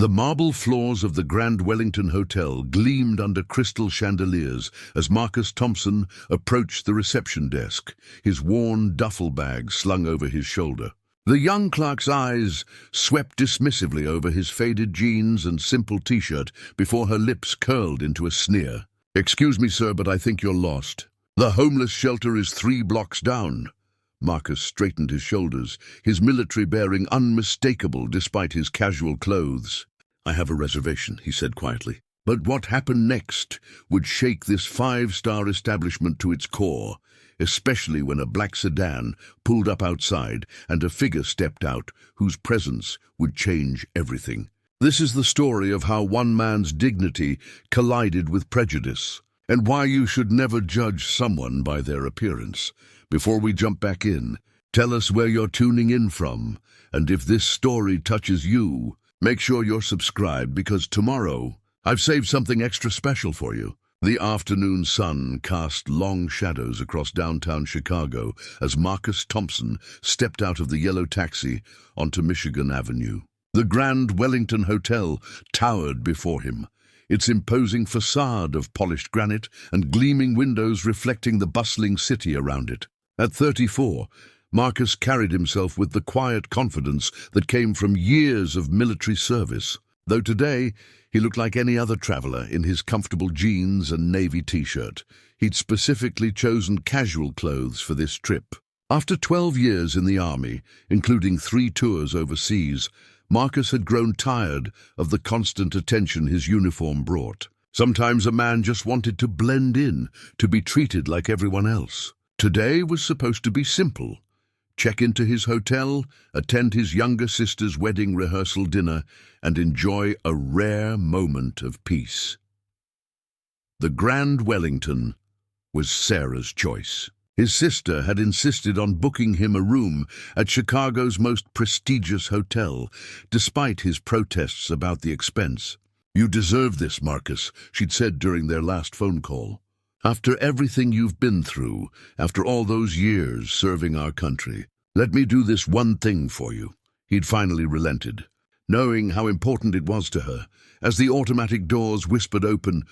The marble floors of the Grand Wellington Hotel gleamed under crystal chandeliers as Marcus Thompson approached the reception desk, his worn duffel bag slung over his shoulder. The young clerk's eyes swept dismissively over his faded jeans and simple t-shirt before her lips curled into a sneer. "Excuse me, sir, but I think you're lost. The homeless shelter is 3 blocks down." Marcus straightened his shoulders, his military bearing unmistakable despite his casual clothes. "I have a reservation," he said quietly. But what happened next would shake this 5-star establishment to its core, especially when a black sedan pulled up outside and a figure stepped out whose presence would change everything. This is the story of how one man's dignity collided with prejudice, and why you should never judge someone by their appearance. Before we jump back in, tell us where you're tuning in from, and if this story touches you, make sure you're subscribed, because tomorrow I've saved something extra special for you. The afternoon sun cast long shadows across downtown Chicago as Marcus Thompson stepped out of the yellow taxi onto Michigan Avenue. The Grand Wellington Hotel towered before him, its imposing facade of polished granite and gleaming windows reflecting the bustling city around it. At 34, Marcus carried himself with the quiet confidence that came from years of military service, though today he looked like any other traveler in his comfortable jeans and navy t-shirt. He'd specifically chosen casual clothes for this trip. After 12 years in the army, including 3 tours overseas, Marcus had grown tired of the constant attention his uniform brought. Sometimes a man just wanted to blend in, to be treated like everyone else. Today was supposed to be simple. Check into his hotel, attend his younger sister's wedding rehearsal dinner, and enjoy a rare moment of peace. The Grand Wellington was Sarah's choice. His sister had insisted on booking him a room at Chicago's most prestigious hotel, despite his protests about the expense. "You deserve this, Marcus," she'd said during their last phone call. "After everything you've been through, after all those years serving our country, let me do this one thing for you." He'd finally relented, knowing how important it was to her. As the automatic doors whispered open,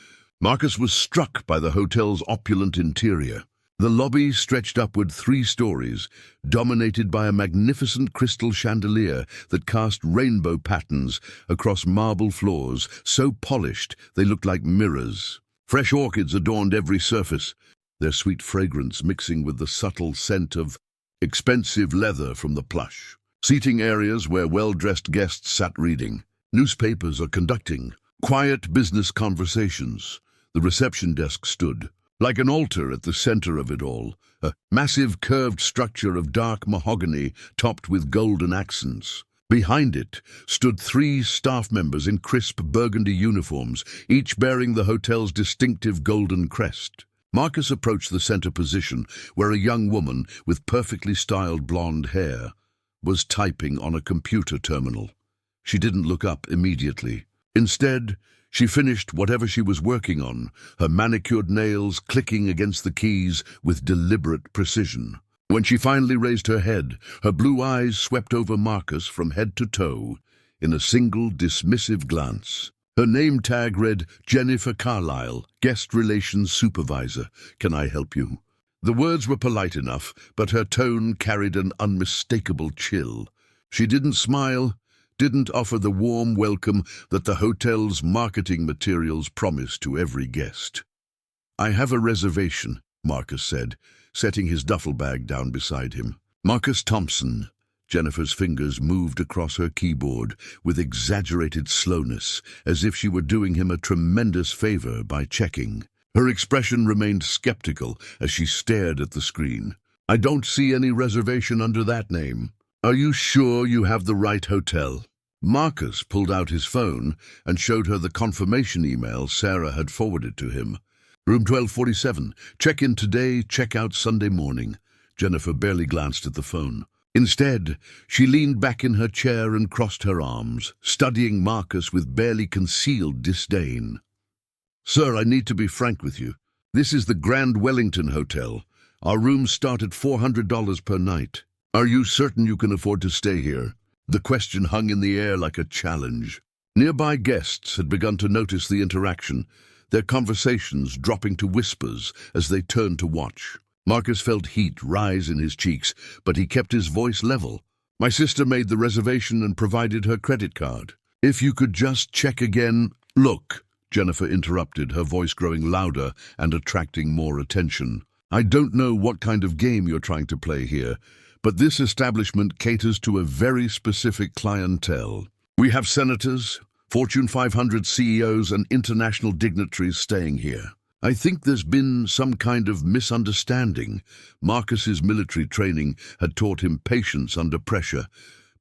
Marcus was struck by the hotel's opulent interior. The lobby stretched upward 3 stories, dominated by a magnificent crystal chandelier that cast rainbow patterns across marble floors, so polished they looked like mirrors. Fresh orchids adorned every surface, their sweet fragrance mixing with the subtle scent of expensive leather from the plush. Seating areas where well-dressed guests sat reading, newspapers or conducting quiet business conversations. The reception desk stood like an altar at the center of it all, a massive curved structure of dark mahogany topped with golden accents. Behind it stood 3 staff members in crisp burgundy uniforms, each bearing the hotel's distinctive golden crest. Marcus approached the center position, where a young woman with perfectly styled blonde hair was typing on a computer terminal. She didn't look up immediately. Instead, she finished whatever she was working on, her manicured nails clicking against the keys with deliberate precision. When she finally raised her head, her blue eyes swept over Marcus from head to toe in a single dismissive glance. Her name tag read, "Jennifer Carlisle, Guest Relations Supervisor. Can I help you?" The words were polite enough, but her tone carried an unmistakable chill. She didn't smile, didn't offer the warm welcome that the hotel's marketing materials promised to every guest. "I have a reservation," Marcus said, setting his duffel bag down beside him. "Marcus Thompson." Jennifer's fingers moved across her keyboard with exaggerated slowness, as if she were doing him a tremendous favor by checking. Her expression remained skeptical as she stared at the screen. "I don't see any reservation under that name. Are you sure you have the right hotel?" Marcus pulled out his phone and showed her the confirmation email Sarah had forwarded to him. "Room 1247. Check in today, check out Sunday morning." Jennifer barely glanced at the phone. Instead, she leaned back in her chair and crossed her arms, studying Marcus with barely concealed disdain. "Sir, I need to be frank with you. This is the Grand Wellington Hotel. Our rooms start at $400 per night. Are you certain you can afford to stay here?" The question hung in the air like a challenge. Nearby guests had begun to notice the interaction, their conversations dropping to whispers as they turned to watch. Marcus felt heat rise in his cheeks, but he kept his voice level. "My sister made the reservation and provided her credit card. If you could just check again—" "Look," Jennifer interrupted, her voice growing louder and attracting more attention. "I don't know what kind of game you're trying to play here, but this establishment caters to a very specific clientele. We have senators, Fortune 500 CEOs, and international dignitaries staying here. I think there's been some kind of misunderstanding. Marcus's military training had taught him patience under pressure,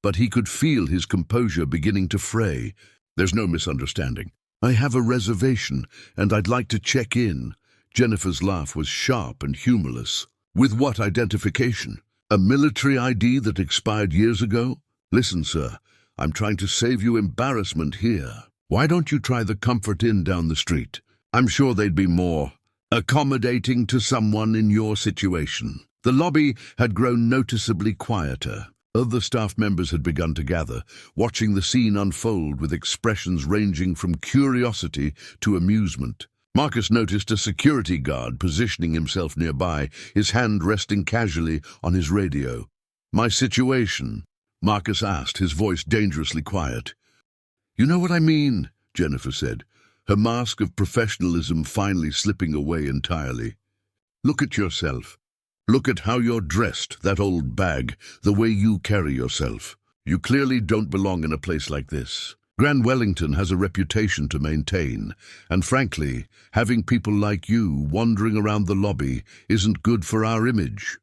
but he could feel his composure beginning to fray. There's no misunderstanding. I have a reservation, and I'd like to check in." Jennifer's laugh was sharp and humorless. "With what identification? A military ID that expired years ago? Listen, sir, I'm trying to save you embarrassment here. Why don't you try the Comfort Inn down the street? I'm sure they'd be more accommodating to someone in your situation." The lobby had grown noticeably quieter. Other staff members had begun to gather, watching the scene unfold with expressions ranging from curiosity to amusement. Marcus noticed a security guard positioning himself nearby, his hand resting casually on his radio. "My situation?" Marcus asked, his voice dangerously quiet. "You know what I mean," Jennifer said, her mask of professionalism finally slipping away entirely. "Look at yourself. Look at how you're dressed, that old bag, the way you carry yourself. You clearly don't belong in a place like this. Grand Wellington has a reputation to maintain, and frankly, having people like you wandering around the lobby isn't good for our image."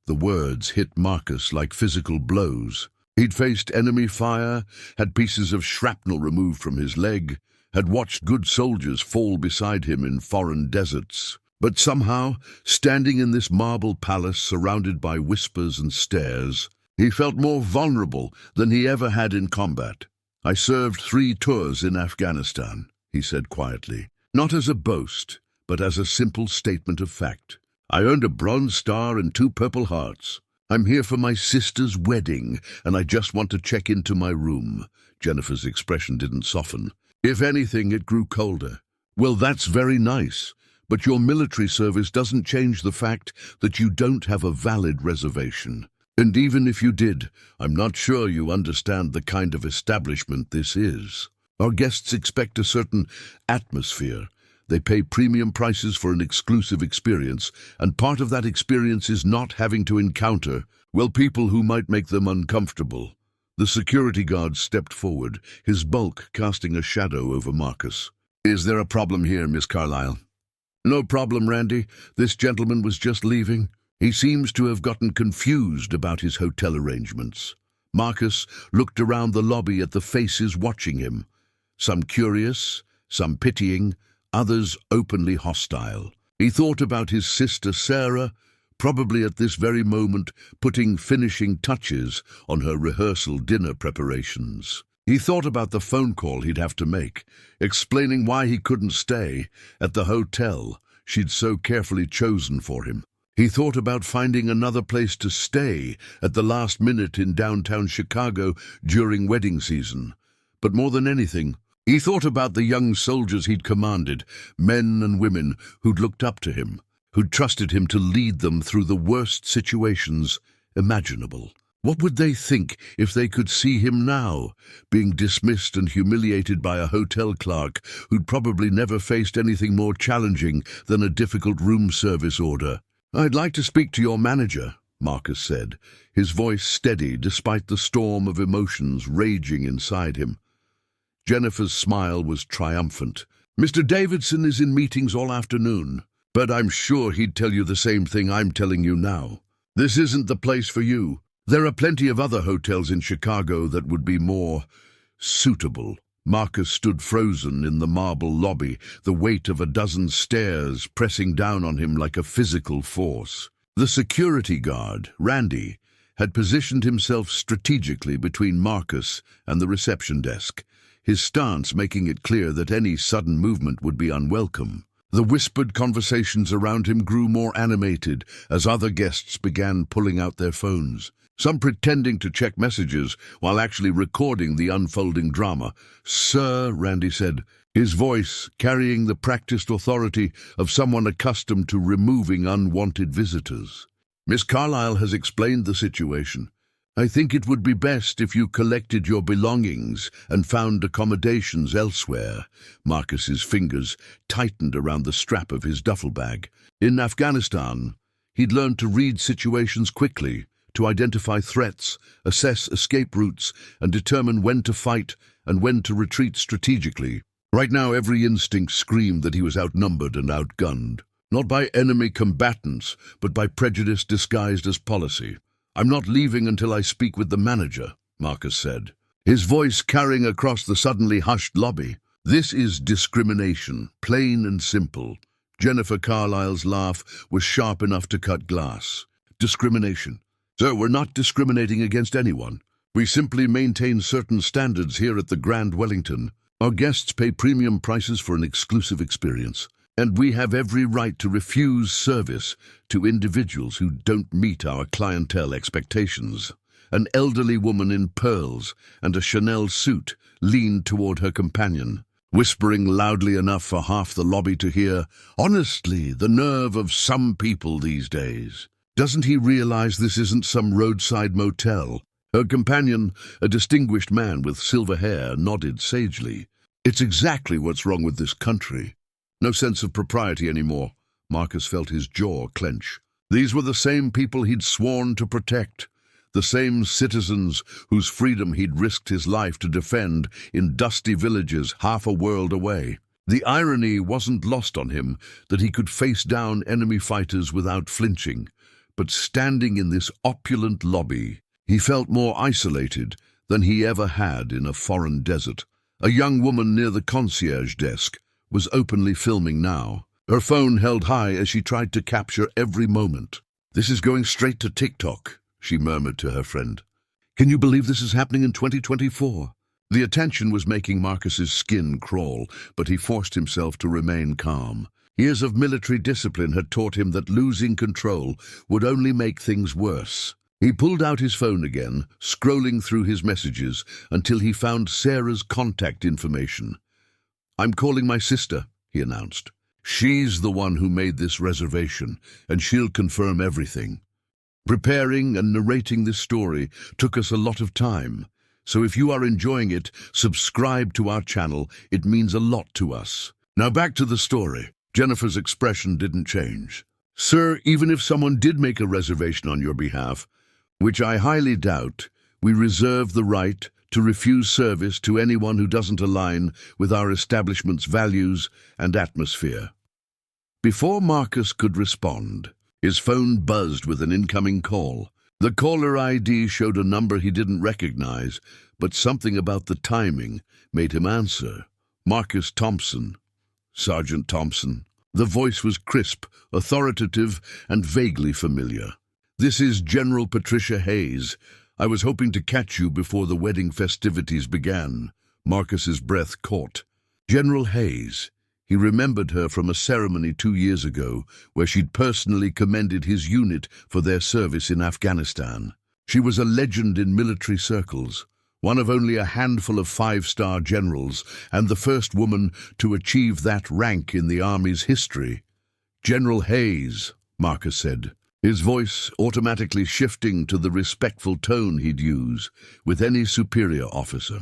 The words hit Marcus like physical blows. He'd faced enemy fire, had pieces of shrapnel removed from his leg, had watched good soldiers fall beside him in foreign deserts. But somehow, standing in this marble palace surrounded by whispers and stares, he felt more vulnerable than he ever had in combat. "I served 3 tours in Afghanistan," he said quietly, not as a boast, but as a simple statement of fact. "I earned a Bronze Star and 2 Purple Hearts. I'm here for my sister's wedding, and I just want to check into my room." Jennifer's expression didn't soften. If anything, it grew colder. "Well, that's very nice, but your military service doesn't change the fact that you don't have a valid reservation. And even if you did, I'm not sure you understand the kind of establishment this is. Our guests expect a certain atmosphere. They pay premium prices for an exclusive experience, and part of that experience is not having to encounter, well, people who might make them uncomfortable." The security guard stepped forward, his bulk casting a shadow over Marcus. "Is there a problem here, Miss Carlyle?" "No problem, Randy. This gentleman was just leaving. He seems to have gotten confused about his hotel arrangements." Marcus looked around the lobby at the faces watching him, some curious, some pitying, others openly hostile. He thought about his sister Sarah, probably at this very moment putting finishing touches on her rehearsal dinner preparations. He thought about the phone call he'd have to make, explaining why he couldn't stay at the hotel she'd so carefully chosen for him. He thought about finding another place to stay at the last minute in downtown Chicago during wedding season. But more than anything, he thought about the young soldiers he'd commanded, men and women who'd looked up to him, who'd trusted him to lead them through the worst situations imaginable. What would they think if they could see him now, being dismissed and humiliated by a hotel clerk who'd probably never faced anything more challenging than a difficult room service order? "I'd like to speak to your manager," Marcus said, his voice steady despite the storm of emotions raging inside him. Jennifer's smile was triumphant. "Mr. Davidson is in meetings all afternoon, but I'm sure he'd tell you the same thing I'm telling you now. This isn't the place for you. There are plenty of other hotels in Chicago that would be more suitable." Marcus stood frozen in the marble lobby, the weight of a dozen stairs pressing down on him like a physical force. The security guard, Randy, had positioned himself strategically between Marcus and the reception desk, his stance making it clear that any sudden movement would be unwelcome. The whispered conversations around him grew more animated as other guests began pulling out their phones. some pretending to check messages while actually recording the unfolding drama. "Sir," Randy said, his voice carrying the practiced authority of someone accustomed to removing unwanted visitors. "Miss Carlyle has explained the situation. I think it would be best if you collected your belongings and found accommodations elsewhere." Marcus's fingers tightened around the strap of his duffel bag. In Afghanistan, he'd learned to read situations quickly, to identify threats, assess escape routes, and determine when to fight and when to retreat strategically. Right now, every instinct screamed that he was outnumbered and outgunned. Not by enemy combatants, but by prejudice disguised as policy. "I'm not leaving until I speak with the manager," Marcus said, his voice carrying across the suddenly hushed lobby. "This is discrimination, plain and simple." Jennifer Carlyle's laugh was sharp enough to cut glass. "Discrimination? Sir, we're not discriminating against anyone. We simply maintain certain standards here at the Grand Wellington. Our guests pay premium prices for an exclusive experience, and we have every right to refuse service to individuals who don't meet our clientele expectations." An elderly woman in pearls and a Chanel suit leaned toward her companion, whispering loudly enough for half the lobby to hear. "Honestly, the nerve of some people these days. Doesn't he realize this isn't some roadside motel?" Her companion, a distinguished man with silver hair, nodded sagely. "It's exactly what's wrong with this country. No sense of propriety anymore." Marcus felt his jaw clench. These were the same people he'd sworn to protect, the same citizens whose freedom he'd risked his life to defend in dusty villages half a world away. The irony wasn't lost on him that he could face down enemy fighters without flinching, but standing in this opulent lobby, he felt more isolated than he ever had in a foreign desert. A young woman near the concierge desk was openly filming now, her phone held high as she tried to capture every moment. "This is going straight to TikTok," she murmured to her friend. "Can you believe this is happening in 2024? The attention was making Marcus's skin crawl, but he forced himself to remain calm. Years of military discipline had taught him that losing control would only make things worse. He pulled out his phone again, scrolling through his messages until he found Sarah's contact information. "I'm calling my sister," he announced. "She's the one who made this reservation, and she'll confirm everything." Preparing and narrating this story took us a lot of time, so if you are enjoying it, subscribe to our channel. It means a lot to us. Now back to the story. Jennifer's expression didn't change. "Sir, even if someone did make a reservation on your behalf, which I highly doubt, we reserve the right to refuse service to anyone who doesn't align with our establishment's values and atmosphere." Before Marcus could respond, his phone buzzed with an incoming call. The caller ID showed a number he didn't recognize, but something about the timing made him answer. Marcus Thompson. Sergeant Thompson. The voice was crisp, authoritative, and vaguely familiar. "This is General Patricia Hayes. I was hoping to catch you before the wedding festivities began." Marcus's breath caught. General Hayes. He remembered her from a ceremony 2 years ago where she'd personally commended his unit for their service in Afghanistan. She was a legend in military circles, one of only a handful of 5-star generals and the first woman to achieve that rank in the Army's history. "General Hayes," Marcus said, his voice automatically shifting to the respectful tone he'd use with any superior officer.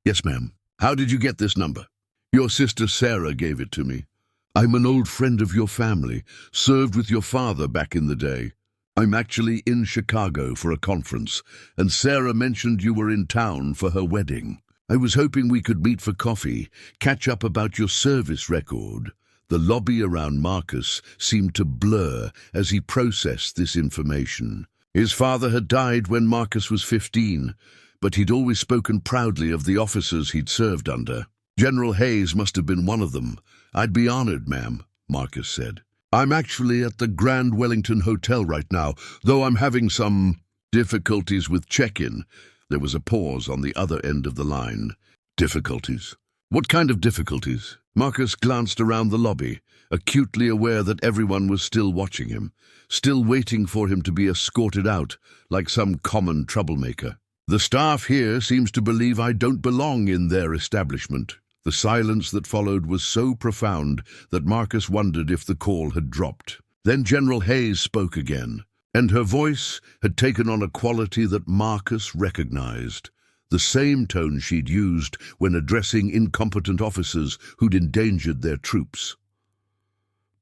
Yes, ma'am. How did you get this number?" "Your sister Sarah gave it to me. I'm an old friend of your family, served with your father back in the day. I'm actually in Chicago for a conference, and Sarah mentioned you were in town for her wedding. I was hoping we could meet for coffee, catch up about your service record." The lobby around Marcus seemed to blur as he processed this information. His father had died when Marcus was 15, but he'd always spoken proudly of the officers he'd served under. "General Hayes must have been one of them. I'd be honored, ma'am," Marcus said. "I'm actually at the Grand Wellington Hotel right now, though I'm having some difficulties with check-in." There was a pause on the other end of the line. "Difficulties? What kind of difficulties?" Marcus glanced around the lobby, acutely aware that everyone was still watching him, still waiting for him to be escorted out like some common troublemaker. The staff here seems to believe I don't belong in their establishment. The silence that followed was so profound that Marcus wondered if the call had dropped. Then General Hayes spoke again, and her voice had taken on a quality that Marcus recognized, the same tone she'd used when addressing incompetent officers who'd endangered their troops.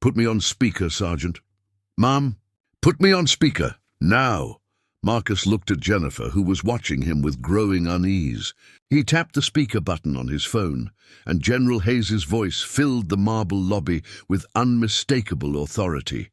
"Put me on speaker, Sergeant." "Ma'am, put me on speaker, now." Marcus looked at Jennifer, who was watching him with growing unease. He tapped the speaker button on his phone, and General Hayes's voice filled the marble lobby with unmistakable authority.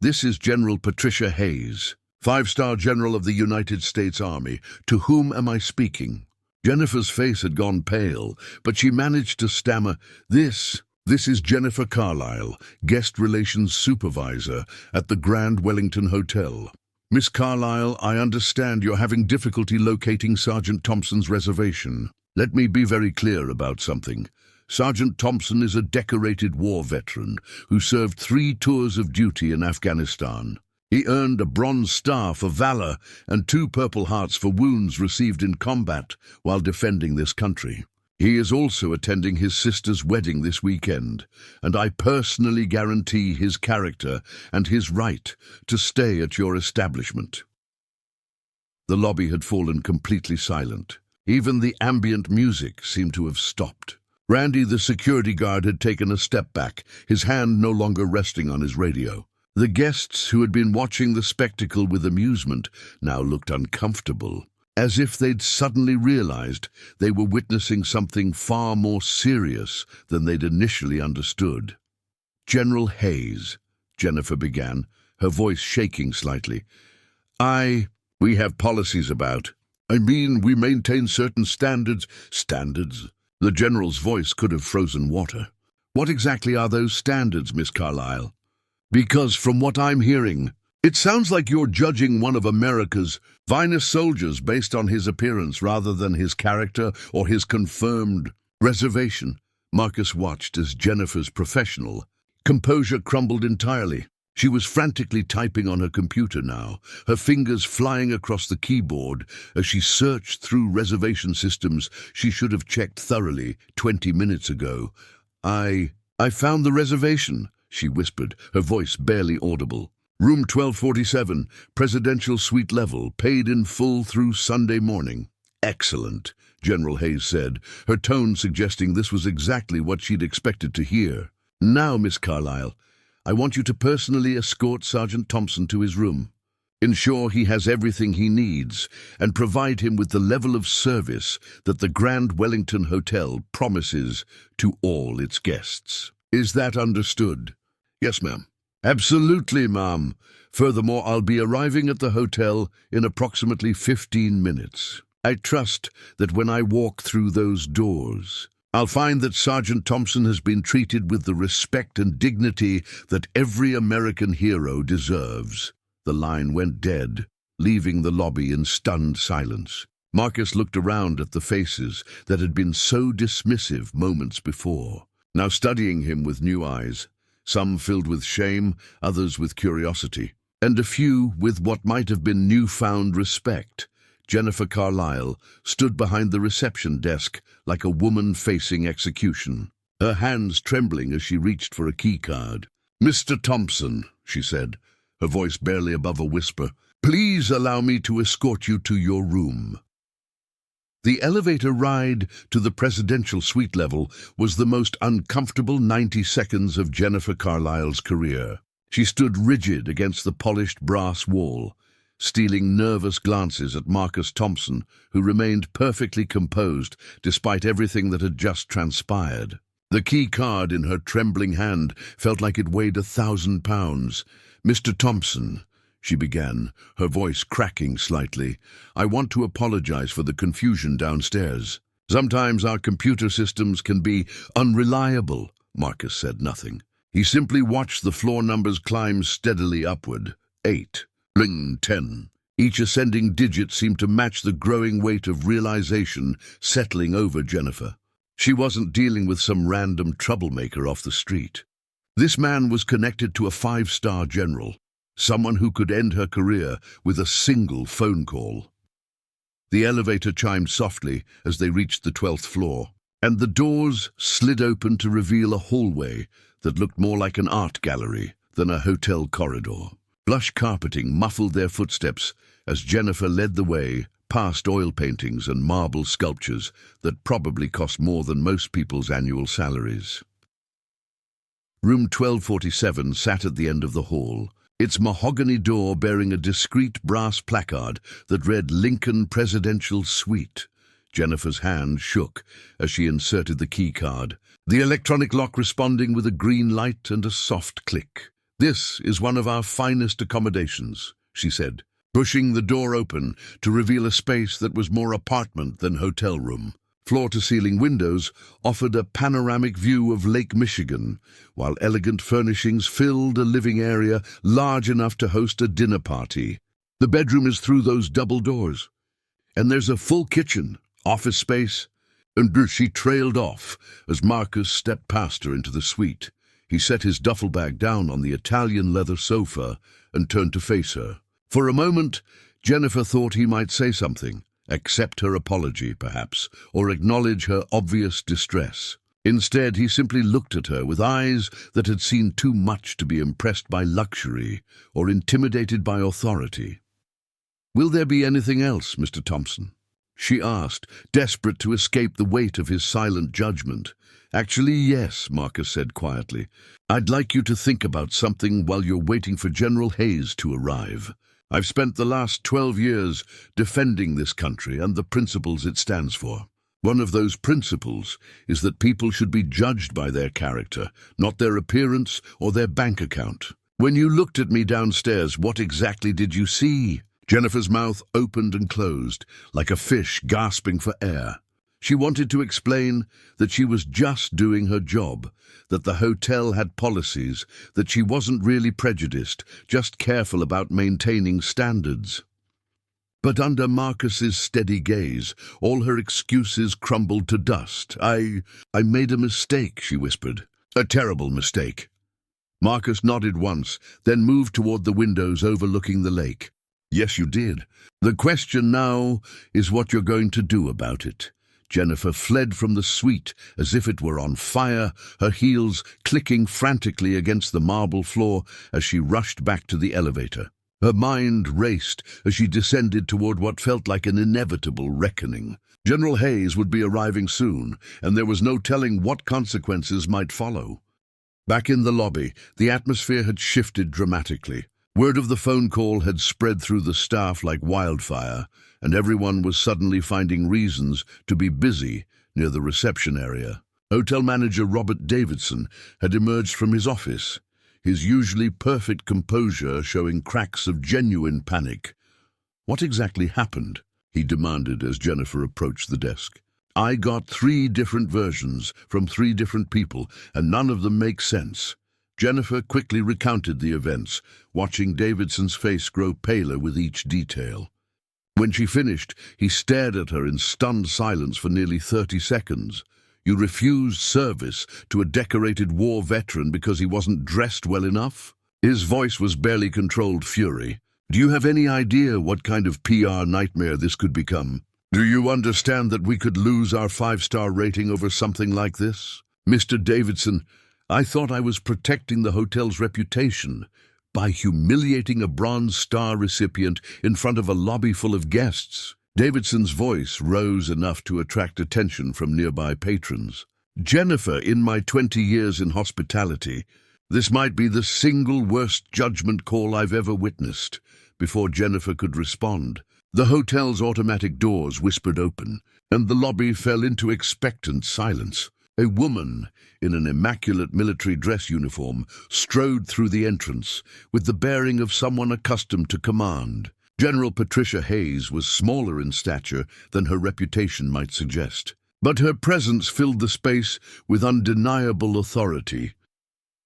"This is General Patricia Hayes, 5-star General of the United States Army. To whom am I speaking?" Jennifer's face had gone pale, but she managed to stammer, This is Jennifer Carlyle, Guest Relations Supervisor at the Grand Wellington Hotel. Miss Carlyle, I understand you're having difficulty locating Sergeant Thompson's reservation. Let me be very clear about something. Sergeant Thompson is a decorated war veteran who served 3 tours of duty in Afghanistan. He earned a Bronze Star for valor and 2 Purple Hearts for wounds received in combat while defending this country. He is also attending his sister's wedding this weekend, and I personally guarantee his character and his right to stay at your establishment." The lobby had fallen completely silent. Even the ambient music seemed to have stopped. Randy, the security guard, had taken a step back, his hand no longer resting on his radio. The guests, who had been watching the spectacle with amusement, now looked uncomfortable, as if they'd suddenly realized they were witnessing something far more serious than they'd initially understood. "General Hayes," Jennifer began, her voice shaking slightly. We have policies about. We maintain certain standards." "Standards?" The general's voice could have frozen water. "What exactly are those standards, Miss Carlyle? Because from what I'm hearing, it sounds like you're judging one of America's finest soldiers based on his appearance rather than his character or his confirmed reservation." Marcus watched as Jennifer's professional composure crumbled entirely. She was frantically typing on her computer now, her fingers flying across the keyboard as she searched through reservation systems she should have checked thoroughly 20 minutes ago. I found the reservation," she whispered, her voice barely audible. "Room 1247, presidential suite level, paid in full through Sunday morning." "Excellent," General Hayes said, her tone suggesting this was exactly what she'd expected to hear. "Now, Miss Carlyle, I want you to personally escort Sergeant Thompson to his room. Ensure he has everything he needs, and provide him with the level of service that the Grand Wellington Hotel promises to all its guests. Is that understood?" "Yes, ma'am." "Absolutely, ma'am. Furthermore, I'll be arriving at the hotel in approximately 15 minutes. I trust that when I walk through those doors, I'll find that Sergeant Thompson has been treated with the respect and dignity that every American hero deserves." The line went dead, leaving the lobby in stunned silence. Marcus looked around at the faces that had been so dismissive moments before, now studying him with new eyes, some filled with shame, others with curiosity, and a few with what might have been newfound respect. Jennifer Carlyle stood behind the reception desk like a woman facing execution, her hands trembling as she reached for a key card. "Mr. Thompson," she said, her voice barely above a whisper, "please allow me to escort you to your room." The elevator ride to the presidential suite level was the most uncomfortable 90 seconds of Jennifer Carlyle's career. She stood rigid against the polished brass wall, stealing nervous glances at Marcus Thompson, who remained perfectly composed despite everything that had just transpired. The key card in her trembling hand felt like it weighed 1,000 pounds. "Mr. Thompson," she began, her voice cracking slightly, "I want to apologize for the confusion downstairs. Sometimes our computer systems can be unreliable." Marcus said nothing. He simply watched the floor numbers climb steadily upward. 8. Bling, 10. Each ascending digit seemed to match the growing weight of realization settling over Jennifer. She wasn't dealing with some random troublemaker off the street. This man was connected to a five-star general, someone who could end her career with a single phone call. The elevator chimed softly as they reached the 12th floor, and the doors slid open to reveal a hallway that looked more like an art gallery than a hotel corridor. Plush carpeting muffled their footsteps as Jennifer led the way past oil paintings and marble sculptures that probably cost more than most people's annual salaries. Room 1247 sat at the end of the hall, its mahogany door bearing a discreet brass placard that read Lincoln Presidential Suite. Jennifer's hand shook as she inserted the key card, the electronic lock responding with a green light and a soft click. "This is one of our finest accommodations," she said, pushing the door open to reveal a space that was more apartment than hotel room. Floor-to-ceiling windows offered a panoramic view of Lake Michigan, while elegant furnishings filled a living area large enough to host a dinner party. "The bedroom is through those double doors, and there's a full kitchen, office space," and she trailed off as Marcus stepped past her into the suite. He set his duffel bag down on the Italian leather sofa and turned to face her. For a moment, Jennifer thought he might say something, accept her apology, perhaps, or acknowledge her obvious distress. Instead, he simply looked at her with eyes that had seen too much to be impressed by luxury or intimidated by authority. "Will there be anything else, Mr. Thompson?" she asked, desperate to escape the weight of his silent judgment. "Actually, yes," Marcus said quietly. "I'd like you to think about something while you're waiting for General Hayes to arrive. I've spent the last 12 years defending this country and the principles it stands for. One of those principles is that people should be judged by their character, not their appearance or their bank account. When you looked at me downstairs, what exactly did you see?" Jennifer's mouth opened and closed, like a fish gasping for air. She wanted to explain that she was just doing her job, that the hotel had policies, that she wasn't really prejudiced, just careful about maintaining standards. But under Marcus's steady gaze, all her excuses crumbled to dust. I made a mistake," she whispered. "A terrible mistake." Marcus nodded once, then moved toward the windows overlooking the lake. "Yes, you did. The question now is what you're going to do about it." Jennifer fled from the suite as if it were on fire, her heels clicking frantically against the marble floor as she rushed back to the elevator. Her mind raced as she descended toward what felt like an inevitable reckoning. General Hayes would be arriving soon, and there was no telling what consequences might follow. Back in the lobby, the atmosphere had shifted dramatically. Word of the phone call had spread through the staff like wildfire, and everyone was suddenly finding reasons to be busy near the reception area. Hotel manager Robert Davidson had emerged from his office, his usually perfect composure showing cracks of genuine panic. "What exactly happened?" he demanded as Jennifer approached the desk. "I got 3 different versions from 3 different people, and none of them make sense." Jennifer quickly recounted the events, watching Davidson's face grow paler with each detail. When she finished, he stared at her in stunned silence for nearly 30 seconds. "You refused service to a decorated war veteran because he wasn't dressed well enough?" His voice was barely controlled fury. "Do you have any idea what kind of PR nightmare this could become? Do you understand that we could lose our 5-star rating over something like this? Mr. Davidson, I thought I was protecting the hotel's reputation by humiliating a Bronze Star recipient in front of a lobby full of guests." Davidson's voice rose enough to attract attention from nearby patrons. "Jennifer, in my 20 years in hospitality, this might be the single worst judgment call I've ever witnessed." Before Jennifer could respond, the hotel's automatic doors whispered open, and the lobby fell into expectant silence. A woman in an immaculate military dress uniform strode through the entrance with the bearing of someone accustomed to command. General Patricia Hayes was smaller in stature than her reputation might suggest, but her presence filled the space with undeniable authority.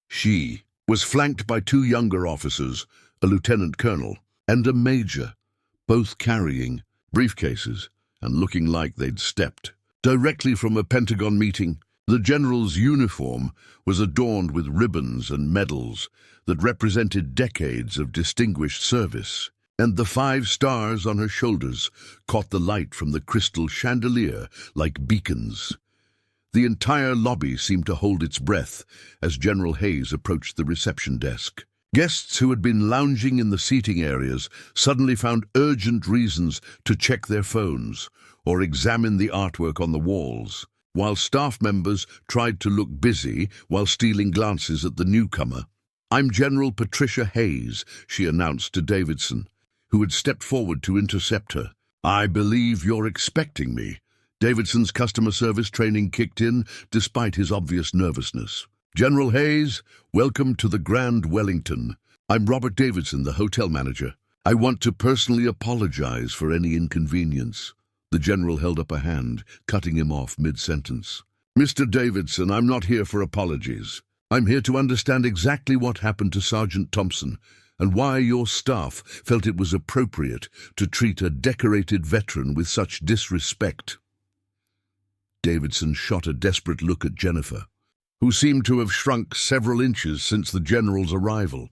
She was flanked by 2 younger officers, a lieutenant colonel and a major, both carrying briefcases and looking like they'd stepped directly from a Pentagon meeting. The general's uniform was adorned with ribbons and medals that represented decades of distinguished service, and the 5 stars on her shoulders caught the light from the crystal chandelier like beacons. The entire lobby seemed to hold its breath as General Hayes approached the reception desk. Guests who had been lounging in the seating areas suddenly found urgent reasons to check their phones or examine the artwork on the walls, while staff members tried to look busy while stealing glances at the newcomer. "I'm General Patricia Hayes," she announced to Davidson, who had stepped forward to intercept her. "I believe you're expecting me." Davidson's customer service training kicked in despite his obvious nervousness. "General Hayes, welcome to the Grand Wellington. I'm Robert Davidson, the hotel manager. I want to personally apologize for any inconvenience." The general held up a hand, cutting him off mid-sentence. "Mr. Davidson, I'm not here for apologies. I'm here to understand exactly what happened to Sergeant Thompson and why your staff felt it was appropriate to treat a decorated veteran with such disrespect." Davidson shot a desperate look at Jennifer, who seemed to have shrunk several inches since the general's arrival.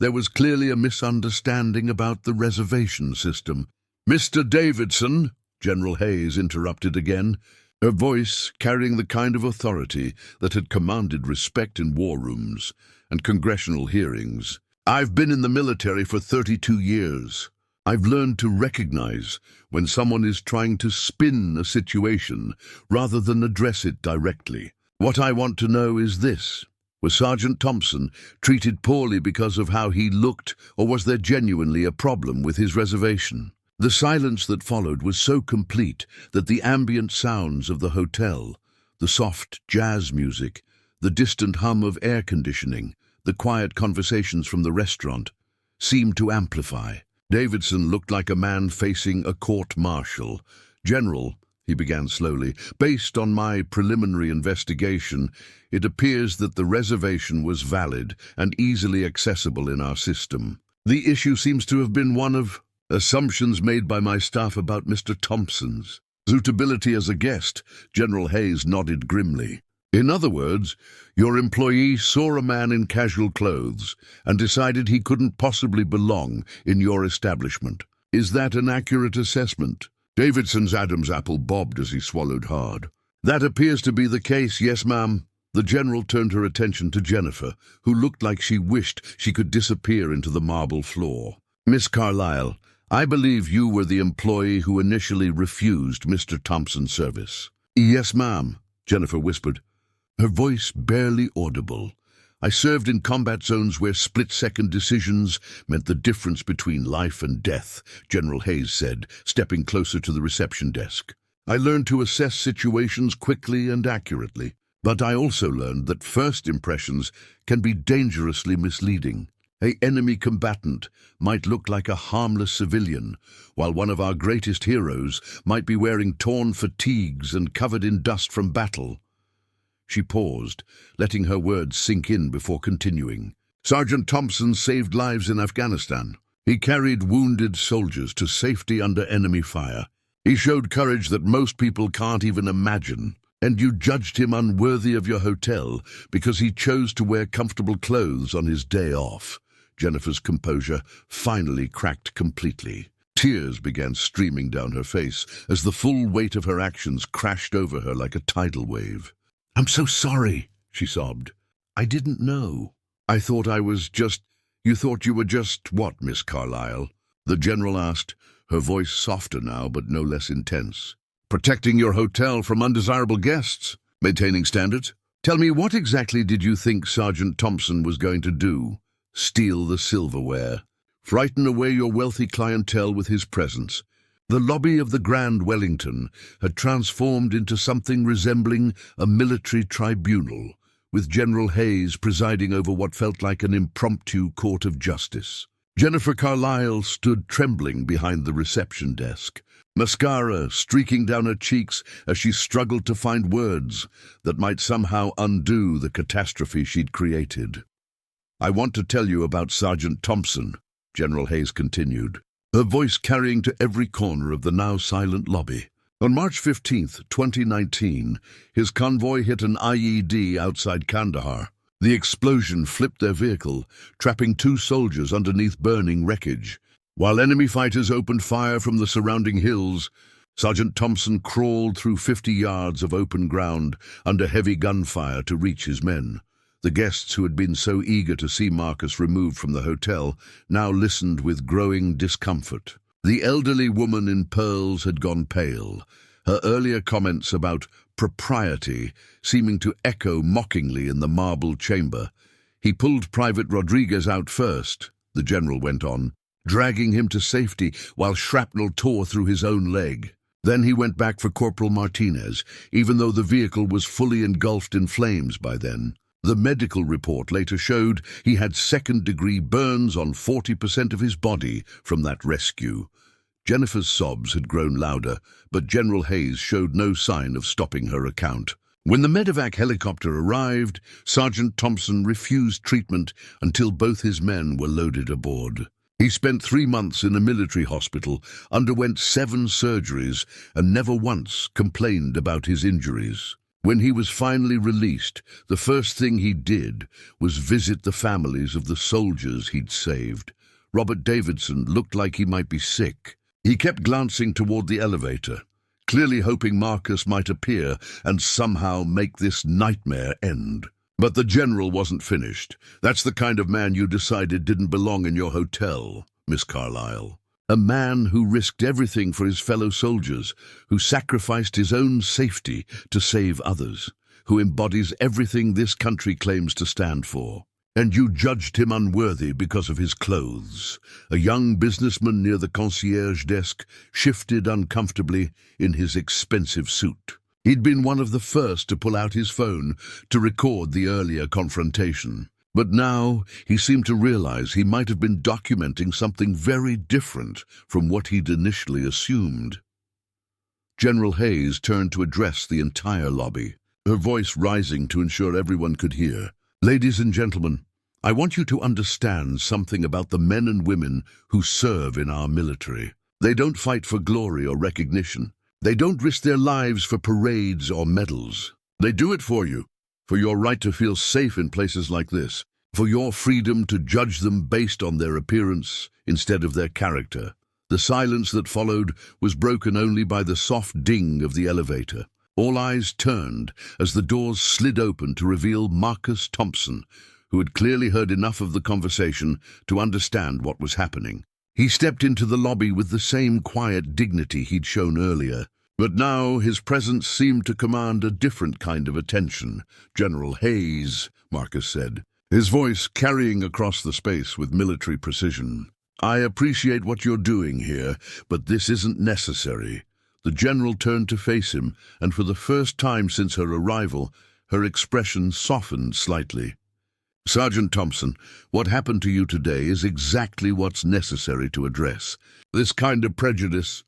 There was clearly a misunderstanding about the reservation system. "Mr. Davidson," General Hayes interrupted again, her voice carrying the kind of authority that had commanded respect in war rooms and congressional hearings. "I've been in the military for 32 years. I've learned to recognize when someone is trying to spin a situation rather than address it directly. What I want to know is this: was Sergeant Thompson treated poorly because of how he looked, or was there genuinely a problem with his reservation?" The silence that followed was so complete that the ambient sounds of the hotel, the soft jazz music, the distant hum of air conditioning, the quiet conversations from the restaurant, seemed to amplify. Davidson looked like a man facing a court-martial. "General," he began slowly, "based on my preliminary investigation, it appears that the reservation was valid and easily accessible in our system. The issue seems to have been one of assumptions made by my staff about Mr. Thompson's suitability as a guest." General Hayes nodded grimly. "In other words, your employee saw a man in casual clothes and decided he couldn't possibly belong in your establishment. Is that an accurate assessment?" Davidson's Adam's apple bobbed as he swallowed hard. "That appears to be the case, yes, ma'am." The general turned her attention to Jennifer, who looked like she wished she could disappear into the marble floor. "Miss Carlyle, I believe you were the employee who initially refused Mr. Thompson's service." "Yes, ma'am," Jennifer whispered, her voice barely audible. "I served in combat zones where split-second decisions meant the difference between life and death," General Hayes said, stepping closer to the reception desk. "I learned to assess situations quickly and accurately, but I also learned that first impressions can be dangerously misleading. An enemy combatant might look like a harmless civilian, while one of our greatest heroes might be wearing torn fatigues and covered in dust from battle." She paused, letting her words sink in before continuing. "Sergeant Thompson saved lives in Afghanistan. He carried wounded soldiers to safety under enemy fire. He showed courage that most people can't even imagine. And you judged him unworthy of your hotel because he chose to wear comfortable clothes on his day off." Jennifer's composure finally cracked completely. Tears began streaming down her face as the full weight of her actions crashed over her like a tidal wave. "I'm so sorry," she sobbed. "I didn't know. I thought I was just—" "You thought you were just what, Miss Carlyle?" the general asked, her voice softer now but no less intense. "Protecting your hotel from undesirable guests? Maintaining standards? Tell me, what exactly did you think Sergeant Thompson was going to do? Steal the silverware? Frighten away your wealthy clientele with his presence?" The lobby of the Grand Wellington had transformed into something resembling a military tribunal, with General Hayes presiding over what felt like an impromptu court of justice. Jennifer Carlyle stood trembling behind the reception desk, mascara streaking down her cheeks as she struggled to find words that might somehow undo the catastrophe she'd created. "I want to tell you about Sergeant Thompson," General Hayes continued, her voice carrying to every corner of the now silent lobby. On March 15th, 2019, his convoy hit an IED outside Kandahar. The explosion flipped their vehicle, trapping 2 soldiers underneath burning wreckage. While enemy fighters opened fire from the surrounding hills, Sergeant Thompson crawled through 50 yards of open ground under heavy gunfire to reach his men. The guests who had been so eager to see Marcus removed from the hotel now listened with growing discomfort. The elderly woman in pearls had gone pale, her earlier comments about propriety seeming to echo mockingly in the marble chamber. He pulled Private Rodriguez out first, the general went on, dragging him to safety while shrapnel tore through his own leg. Then he went back for Corporal Martinez, even though the vehicle was fully engulfed in flames by then. The medical report later showed he had second-degree burns on 40% of his body from that rescue. Jennifer's sobs had grown louder, but General Hayes showed no sign of stopping her account. When the medevac helicopter arrived, Sergeant Thompson refused treatment until both his men were loaded aboard. He spent 3 months in a military hospital, underwent 7 surgeries, and never once complained about his injuries. When he was finally released, the first thing he did was visit the families of the soldiers he'd saved. Robert Davidson looked like he might be sick. He kept glancing toward the elevator, clearly hoping Marcus might appear and somehow make this nightmare end. But the general wasn't finished. That's the kind of man you decided didn't belong in your hotel, Miss Carlyle. A man who risked everything for his fellow soldiers, who sacrificed his own safety to save others, who embodies everything this country claims to stand for. And you judged him unworthy because of his clothes. A young businessman near the concierge desk shifted uncomfortably in his expensive suit. He'd been one of the first to pull out his phone to record the earlier confrontation. But now he seemed to realize he might have been documenting something very different from what he'd initially assumed. General Hayes turned to address the entire lobby, her voice rising to ensure everyone could hear. Ladies and gentlemen, I want you to understand something about the men and women who serve in our military. They don't fight for glory or recognition. They don't risk their lives for parades or medals. They do it for you, for your right to feel safe in places like this, for your freedom to judge them based on their appearance instead of their character. The silence that followed was broken only by the soft ding of the elevator. All eyes turned as the doors slid open to reveal Marcus Thompson, who had clearly heard enough of the conversation to understand what was happening. He stepped into the lobby with the same quiet dignity he'd shown earlier, but now his presence seemed to command a different kind of attention. General Hayes, Marcus said, his voice carrying across the space with military precision. I appreciate what you're doing here, but this isn't necessary. The general turned to face him, and for the first time since her arrival, her expression softened slightly. Sergeant Thompson, what happened to you today is exactly what's necessary to address. This kind of prejudice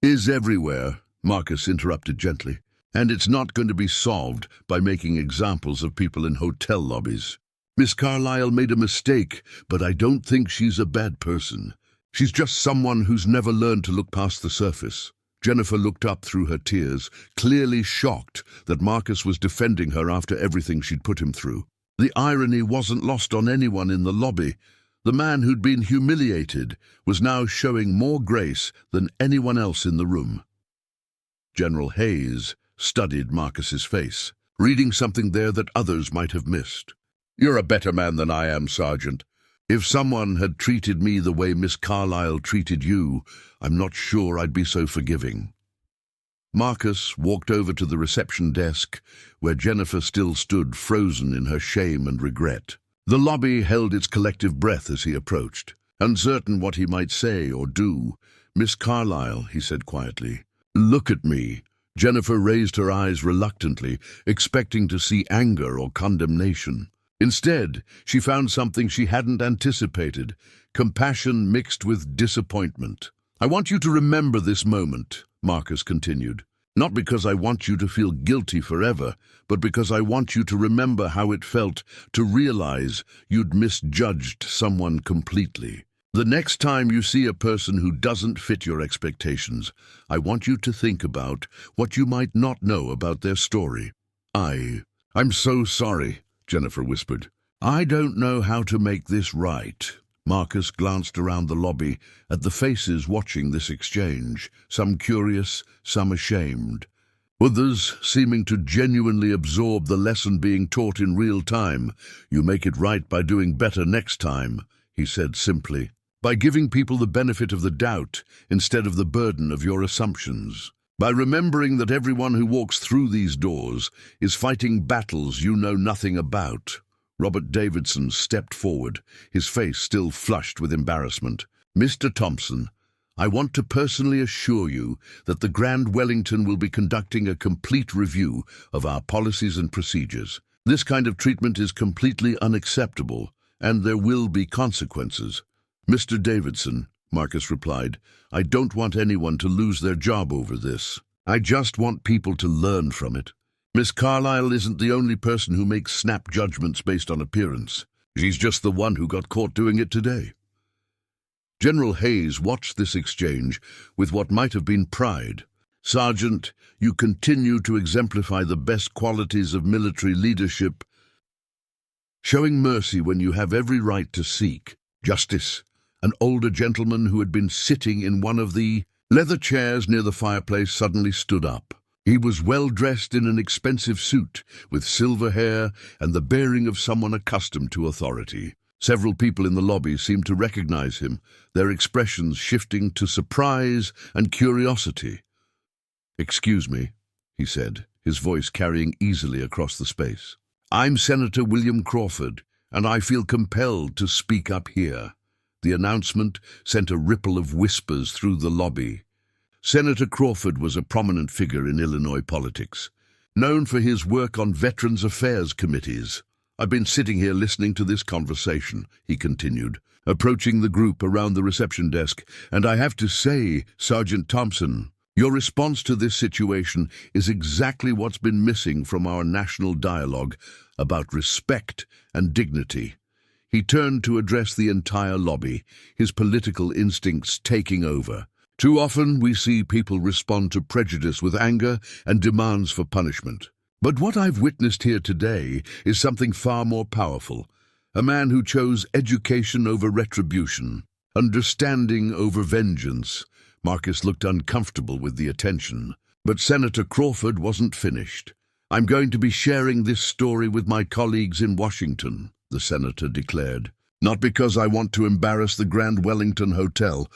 is everywhere, Marcus interrupted gently, and it's not going to be solved by making examples of people in hotel lobbies. Miss Carlyle made a mistake, but I don't think she's a bad person. She's just someone who's never learned to look past the surface. Jennifer looked up through her tears, clearly shocked that Marcus was defending her after everything she'd put him through. The irony wasn't lost on anyone in the lobby. The man who'd been humiliated was now showing more grace than anyone else in the room. General Hayes studied Marcus's face, reading something there that others might have missed. You're a better man than I am, Sergeant. If someone had treated me the way Miss Carlyle treated you, I'm not sure I'd be so forgiving. Marcus walked over to the reception desk, where Jennifer still stood frozen in her shame and regret. The lobby held its collective breath as he approached, uncertain what he might say or do. Miss Carlyle, he said quietly, look at me. Jennifer raised her eyes reluctantly, expecting to see anger or condemnation. Instead, she found something she hadn't anticipated, compassion mixed with disappointment. I want you to remember this moment, Marcus continued. Not because I want you to feel guilty forever, but because I want you to remember how it felt to realize you'd misjudged someone completely. The next time you see a person who doesn't fit your expectations, I want you to think about what you might not know about their story. I'm so sorry, Jennifer whispered. I don't know how to make this right. Marcus glanced around the lobby at the faces watching this exchange, some curious, some ashamed. Others seeming to genuinely absorb the lesson being taught in real time. You make it right by doing better next time, he said simply, by giving people the benefit of the doubt instead of the burden of your assumptions. By remembering that everyone who walks through these doors is fighting battles you know nothing about. Robert Davidson stepped forward, his face still flushed with embarrassment. Mr. Thompson, I want to personally assure you that the Grand Wellington will be conducting a complete review of our policies and procedures. This kind of treatment is completely unacceptable, and there will be consequences. Mr. Davidson, Marcus replied, I don't want anyone to lose their job over this. I just want people to learn from it. Miss Carlyle isn't the only person who makes snap judgments based on appearance. She's just the one who got caught doing it today. General Hayes watched this exchange with what might have been pride. Sergeant, you continue to exemplify the best qualities of military leadership, showing mercy when you have every right to seek justice. An older gentleman who had been sitting in one of the leather chairs near the fireplace suddenly stood up. He was well dressed in an expensive suit, with silver hair and the bearing of someone accustomed to authority. Several people in the lobby seemed to recognize him, their expressions shifting to surprise and curiosity. Excuse me, he said, his voice carrying easily across the space. I'm Senator William Crawford, and I feel compelled to speak up here. The announcement sent a ripple of whispers through the lobby. Senator Crawford was a prominent figure in Illinois politics, known for his work on Veterans Affairs committees. I've been sitting here listening to this conversation, he continued, approaching the group around the reception desk, and I have to say, Sergeant Thompson, your response to this situation is exactly what's been missing from our national dialogue about respect and dignity. He turned to address the entire lobby, his political instincts taking over. Too often we see people respond to prejudice with anger and demands for punishment. But what I've witnessed here today is something far more powerful. A man who chose education over retribution, understanding over vengeance. Marcus looked uncomfortable with the attention. But Senator Crawford wasn't finished. I'm going to be sharing this story with my colleagues in Washington, the senator declared. Not because I want to embarrass the Grand Wellington Hotel,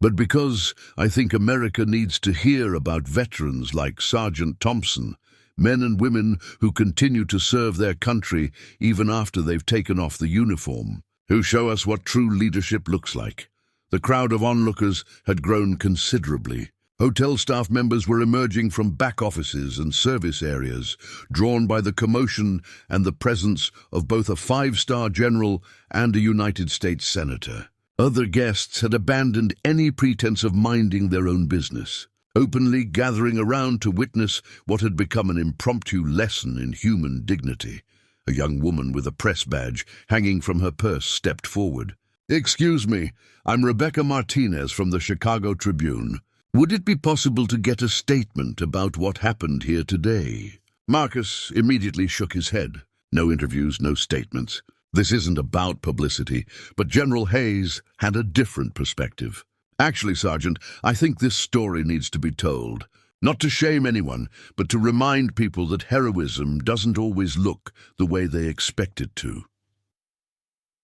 but because I think America needs to hear about veterans like Sergeant Thompson, men and women who continue to serve their country even after they've taken off the uniform, who show us what true leadership looks like. The crowd of onlookers had grown considerably. Hotel staff members were emerging from back offices and service areas, drawn by the commotion and the presence of both a five-star general and a United States senator. Other guests had abandoned any pretense of minding their own business, openly gathering around to witness what had become an impromptu lesson in human dignity. A young woman with a press badge hanging from her purse stepped forward. "Excuse me, I'm Rebecca Martinez from the Chicago Tribune. Would it be possible to get a statement about what happened here today?" Marcus immediately shook his head. No interviews, no statements. This isn't about publicity, but General Hayes had a different perspective. Actually, Sergeant, I think this story needs to be told. Not to shame anyone, but to remind people that heroism doesn't always look the way they expect it to.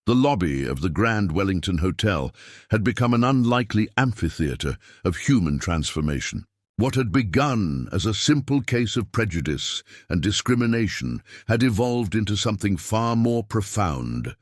The lobby of the Grand Wellington Hotel had become an unlikely amphitheater of human transformation. What had begun as a simple case of prejudice and discrimination had evolved into something far more profound,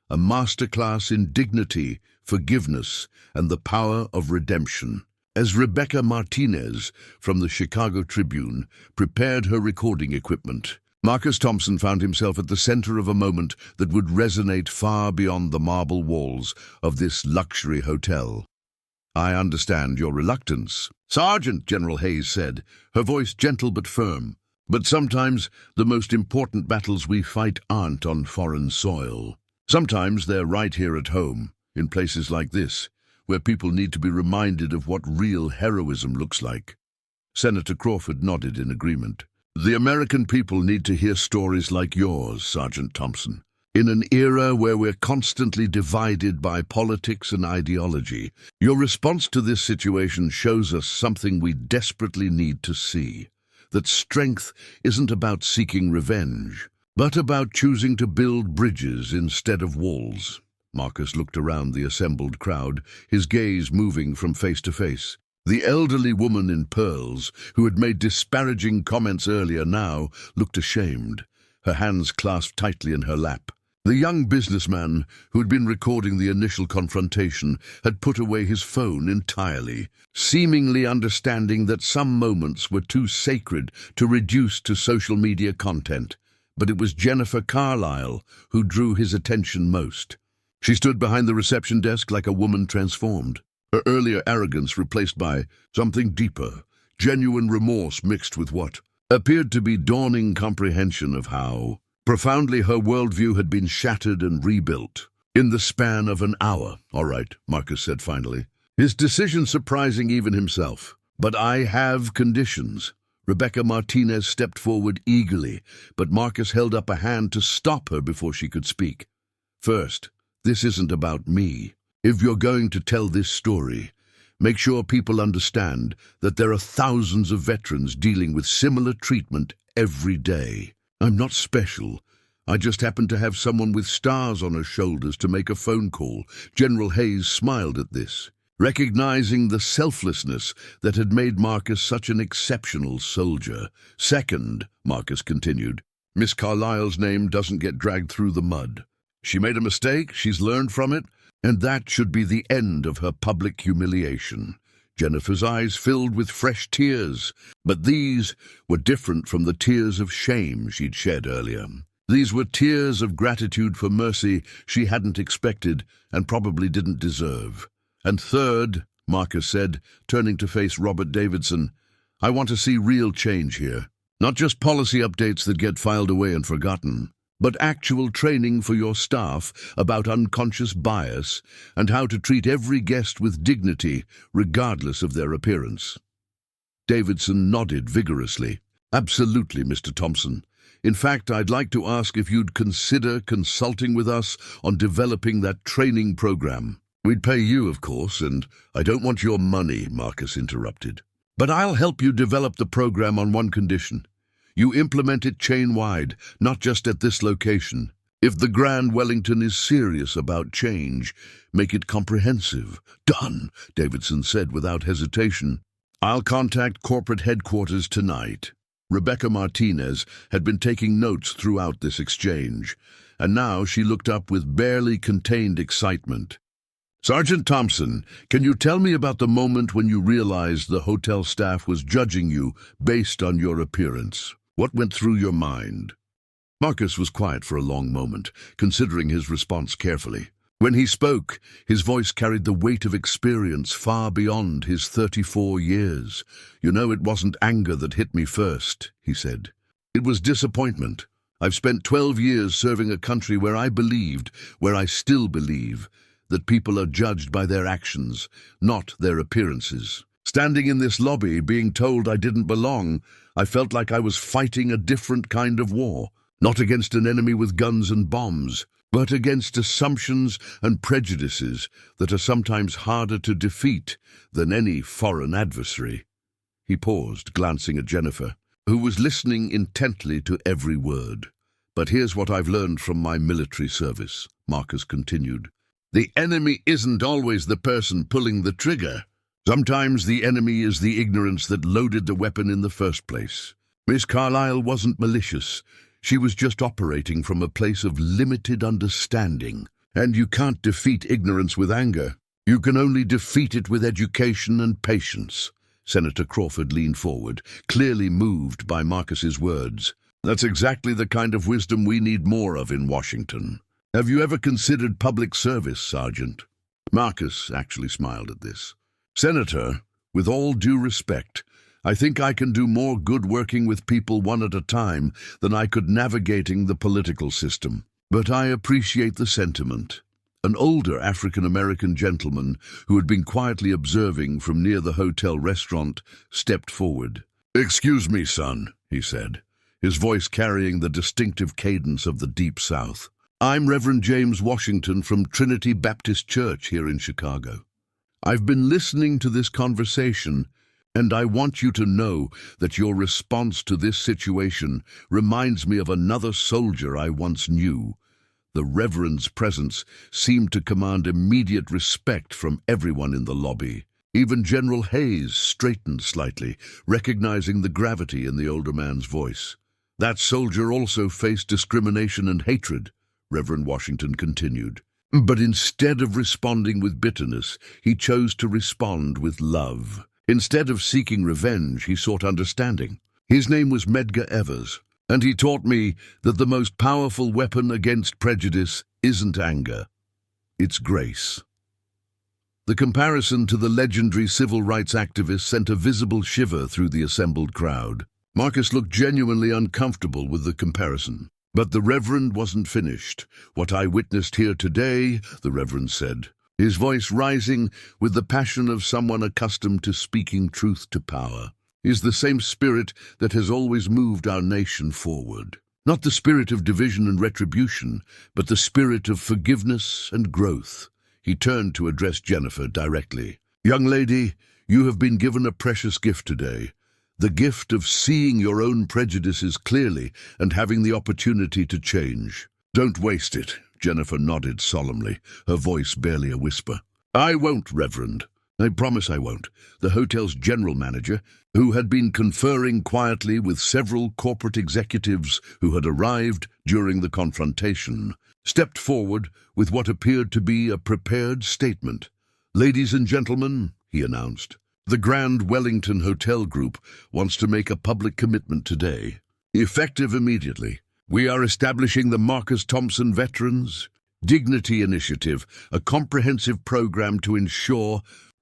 a masterclass in dignity, forgiveness, and the power of redemption. As Rebecca Martinez from the Chicago Tribune prepared her recording equipment, Marcus Thompson found himself at the center of a moment that would resonate far beyond the marble walls of this luxury hotel. "I understand your reluctance, Sergeant," General Hayes said, her voice gentle but firm. "But sometimes the most important battles we fight aren't on foreign soil. Sometimes they're right here at home, in places like this, where people need to be reminded of what real heroism looks like. Senator Crawford nodded in agreement. The American people need to hear stories like yours, Sergeant Thompson. In an era where we're constantly divided by politics and ideology, your response to this situation shows us something we desperately need to see. That strength isn't about seeking revenge, but about choosing to build bridges instead of walls. Marcus looked around the assembled crowd, his gaze moving from face to face. The elderly woman in pearls, who had made disparaging comments earlier, now looked ashamed, her hands clasped tightly in her lap. The young businessman, who had been recording the initial confrontation, had put away his phone entirely, seemingly understanding that some moments were too sacred to reduce to social media content. But it was Jennifer Carlyle who drew his attention most. She stood behind the reception desk like a woman transformed, her earlier arrogance replaced by something deeper, genuine remorse mixed with what appeared to be dawning comprehension of how profoundly her worldview had been shattered and rebuilt in the span of an hour. "All right," Marcus said finally, his decision surprising even himself. "But I have conditions." Rebecca Martinez stepped forward eagerly, but Marcus held up a hand to stop her before she could speak. "First, this isn't about me. If you're going to tell this story, make sure people understand that there are thousands of veterans dealing with similar treatment every day. I'm not special. I just happen to have someone with stars on her shoulders to make a phone call." General Hayes smiled at this, recognizing the selflessness that had made Marcus such an exceptional soldier. "Second," Marcus continued, "Miss Carlyle's name doesn't get dragged through the mud. She made a mistake, she's learned from it, and that should be the end of her public humiliation." Jennifer's eyes filled with fresh tears, but these were different from the tears of shame she'd shed earlier. These were tears of gratitude for mercy she hadn't expected and probably didn't deserve. "And third," Marcus said, turning to face Robert Davidson, "I want to see real change here. Not just policy updates that get filed away and forgotten, but actual training for your staff about unconscious bias and how to treat every guest with dignity, regardless of their appearance." Davidson nodded vigorously. "Absolutely, Mr. Thompson. In fact, I'd like to ask if you'd consider consulting with us on developing that training program. We'd pay you, of course, and I don't want your money," Marcus interrupted. "But I'll help you develop the program on one condition. You implement it chain-wide, not just at this location. If the Grand Wellington is serious about change, make it comprehensive." "Done," Davidson said without hesitation. "I'll contact corporate headquarters tonight." Rebecca Martinez had been taking notes throughout this exchange, and now she looked up with barely contained excitement. "Sergeant Thompson, can you tell me about the moment when you realized the hotel staff was judging you based on your appearance? What went through your mind?" Marcus was quiet for a long moment, considering his response carefully. When he spoke, his voice carried the weight of experience far beyond his 34 years. "You know, it wasn't anger that hit me first," he said. "It was disappointment. I've spent 12 years serving a country where I still believe, that people are judged by their actions, not their appearances. Standing in this lobby, being told I didn't belong, I felt like I was fighting a different kind of war, not against an enemy with guns and bombs, but against assumptions and prejudices that are sometimes harder to defeat than any foreign adversary." He paused, glancing at Jennifer, who was listening intently to every word. "But here's what I've learned from my military service," Marcus continued. "The enemy isn't always the person pulling the trigger. Sometimes the enemy is the ignorance that loaded the weapon in the first place. Miss Carlyle wasn't malicious. She was just operating from a place of limited understanding. And you can't defeat ignorance with anger. You can only defeat it with education and patience." Senator Crawford leaned forward, clearly moved by Marcus's words. "That's exactly the kind of wisdom we need more of in Washington. Have you ever considered public service, Sergeant?" Marcus actually smiled at this. "Senator, with all due respect, I think I can do more good working with people one at a time than I could navigating the political system. But I appreciate the sentiment. An older African-American gentleman who had been quietly observing from near the hotel restaurant stepped forward. "Excuse me, son," he said, his voice carrying the distinctive cadence of the Deep South. "I'm Reverend James Washington from Trinity Baptist Church here in Chicago. I've been listening to this conversation, and I want you to know that your response to this situation reminds me of another soldier I once knew." The Reverend's presence seemed to command immediate respect from everyone in the lobby. Even General Hayes straightened slightly, recognizing the gravity in the older man's voice. "That soldier also faced discrimination and hatred," Reverend Washington continued. "But instead of responding with bitterness, he chose to respond with love. Instead of seeking revenge, he sought understanding. His name was Medgar Evers, and he taught me that the most powerful weapon against prejudice isn't anger, it's grace." The comparison to the legendary civil rights activist sent a visible shiver through the assembled crowd. Marcus looked genuinely uncomfortable with the comparison. But the Reverend wasn't finished. "What I witnessed here today," the Reverend said, his voice rising with the passion of someone accustomed to speaking truth to power, "is the same spirit that has always moved our nation forward. Not the spirit of division and retribution, but the spirit of forgiveness and growth." He turned to address Jennifer directly. "Young lady, you have been given a precious gift today. The gift of seeing your own prejudices clearly and having the opportunity to change. Don't waste it." Jennifer nodded solemnly, her voice barely a whisper. "I won't, Reverend. I promise I won't." The hotel's general manager, who had been conferring quietly with several corporate executives who had arrived during the confrontation, stepped forward with what appeared to be a prepared statement. "Ladies and gentlemen," he announced, "the Grand Wellington Hotel Group wants to make a public commitment today, effective immediately. We are establishing the Marcus Thompson Veterans Dignity Initiative, a comprehensive program to ensure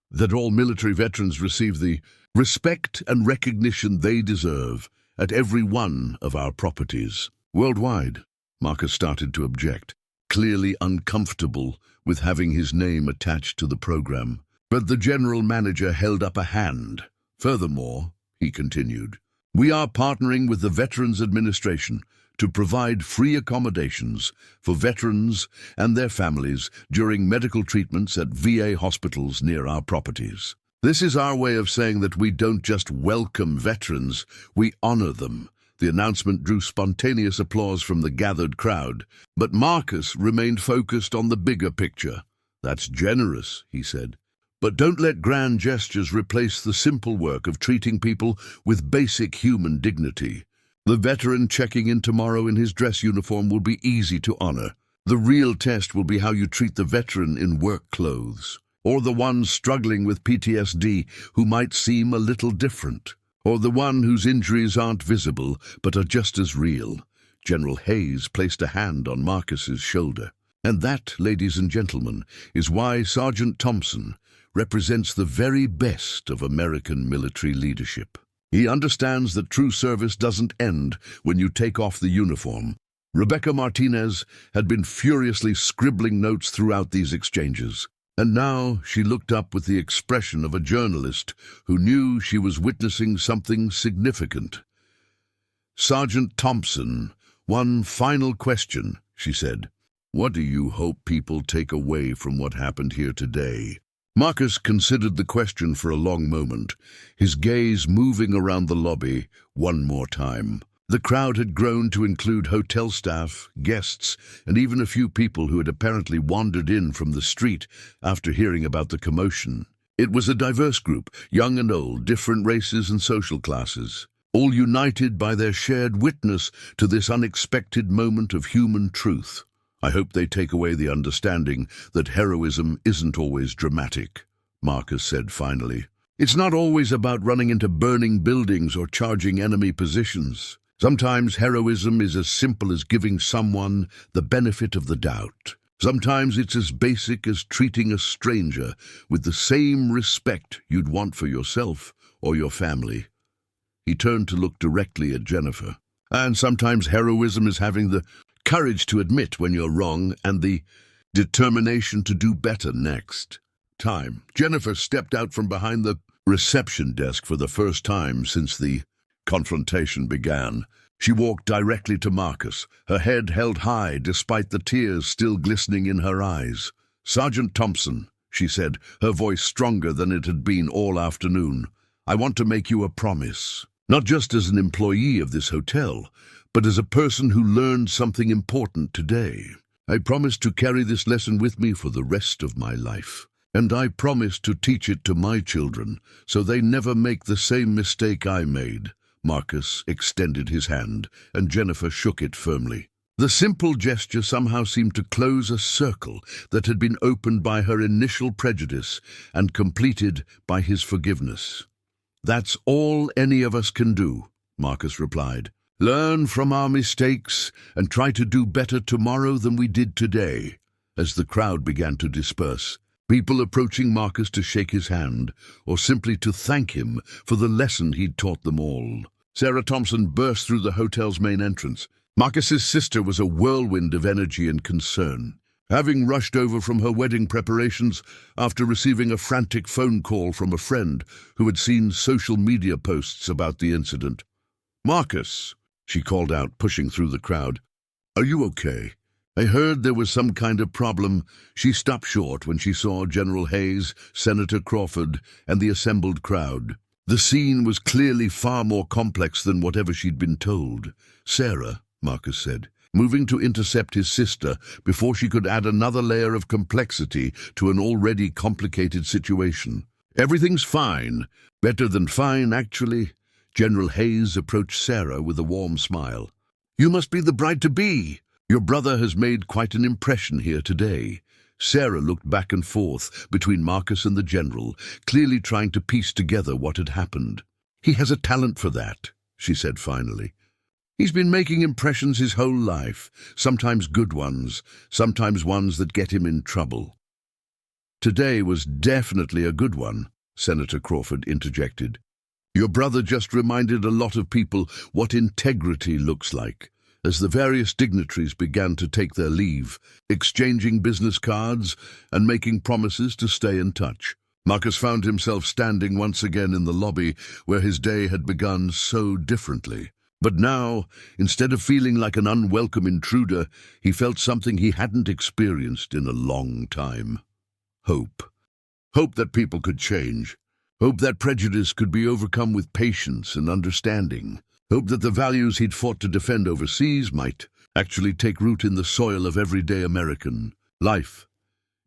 that all military veterans receive the respect and recognition they deserve at every one of our properties worldwide." Marcus started to object, clearly uncomfortable with having his name attached to the program. But the general manager held up a hand. "Furthermore," he continued, "we are partnering with the Veterans Administration to provide free accommodations for veterans and their families during medical treatments at VA hospitals near our properties. This is our way of saying that we don't just welcome veterans, we honor them." The announcement drew spontaneous applause from the gathered crowd, but Marcus remained focused on the bigger picture. "That's generous," he said. "But don't let grand gestures replace the simple work of treating people with basic human dignity. The veteran checking in tomorrow in his dress uniform will be easy to honor. The real test will be how you treat the veteran in work clothes, or the one struggling with PTSD who might seem a little different, or the one whose injuries aren't visible but are just as real." General Hayes placed a hand on Marcus's shoulder. "And that, ladies and gentlemen, is why Sergeant Thompson represents the very best of American military leadership. He understands that true service doesn't end when you take off the uniform." Rebecca Martinez had been furiously scribbling notes throughout these exchanges, and now she looked up with the expression of a journalist who knew she was witnessing something significant. "Sergeant Thompson, one final question," she said. "What do you hope people take away from what happened here today?" Marcus considered the question for a long moment, his gaze moving around the lobby one more time. The crowd had grown to include hotel staff, guests, and even a few people who had apparently wandered in from the street after hearing about the commotion. It was a diverse group, young and old, different races and social classes, all united by their shared witness to this unexpected moment of human truth. "I hope they take away the understanding that heroism isn't always dramatic," Marcus said finally. "It's not always about running into burning buildings or charging enemy positions. Sometimes heroism is as simple as giving someone the benefit of the doubt. Sometimes it's as basic as treating a stranger with the same respect you'd want for yourself or your family." He turned to look directly at Jennifer. "And sometimes heroism is having the courage to admit when you're wrong and the determination to do better next time. Jennifer stepped out from behind the reception desk for the first time since the confrontation began. She walked directly to Marcus, her head held high despite the tears still glistening in her eyes. "Sergeant Thompson," she said, her voice stronger than it had been all afternoon, "I want to make you a promise. Not just as an employee of this hotel, but as a person who learned something important today. I promise to carry this lesson with me for the rest of my life. And I promise to teach it to my children, so they never make the same mistake I made." Marcus extended his hand, and Jennifer shook it firmly. The simple gesture somehow seemed to close a circle that had been opened by her initial prejudice and completed by his forgiveness. "That's all any of us can do," Marcus replied. "Learn from our mistakes and try to do better tomorrow than we did today." As the crowd began to disperse, people approaching Marcus to shake his hand or simply to thank him for the lesson he'd taught them all. Sarah Thompson burst through the hotel's main entrance. Marcus's sister was a whirlwind of energy and concern, having rushed over from her wedding preparations after receiving a frantic phone call from a friend who had seen social media posts about the incident. "Marcus," she called out, pushing through the crowd, "are you okay? I heard there was some kind of problem." She stopped short when she saw General Hayes, Senator Crawford, and the assembled crowd. The scene was clearly far more complex than whatever she'd been told. "Sarah," Marcus said, moving to intercept his sister before she could add another layer of complexity to an already complicated situation. "Everything's fine. Better than fine, actually." General Hayes approached Sarah with a warm smile. "You must be the bride-to-be. Your brother has made quite an impression here today." Sarah looked back and forth between Marcus and the general, clearly trying to piece together what had happened. "He has a talent for that," she said finally. "He's been making impressions his whole life, sometimes good ones, sometimes ones that get him in trouble." "Today was definitely a good one," Senator Crawford interjected. "Your brother just reminded a lot of people what integrity looks like." As the various dignitaries began to take their leave, exchanging business cards and making promises to stay in touch, Marcus found himself standing once again in the lobby where his day had begun so differently. But now, instead of feeling like an unwelcome intruder, he felt something he hadn't experienced in a long time. Hope. Hope that people could change. Hope that prejudice could be overcome with patience and understanding. Hope that the values he'd fought to defend overseas might actually take root in the soil of everyday American life.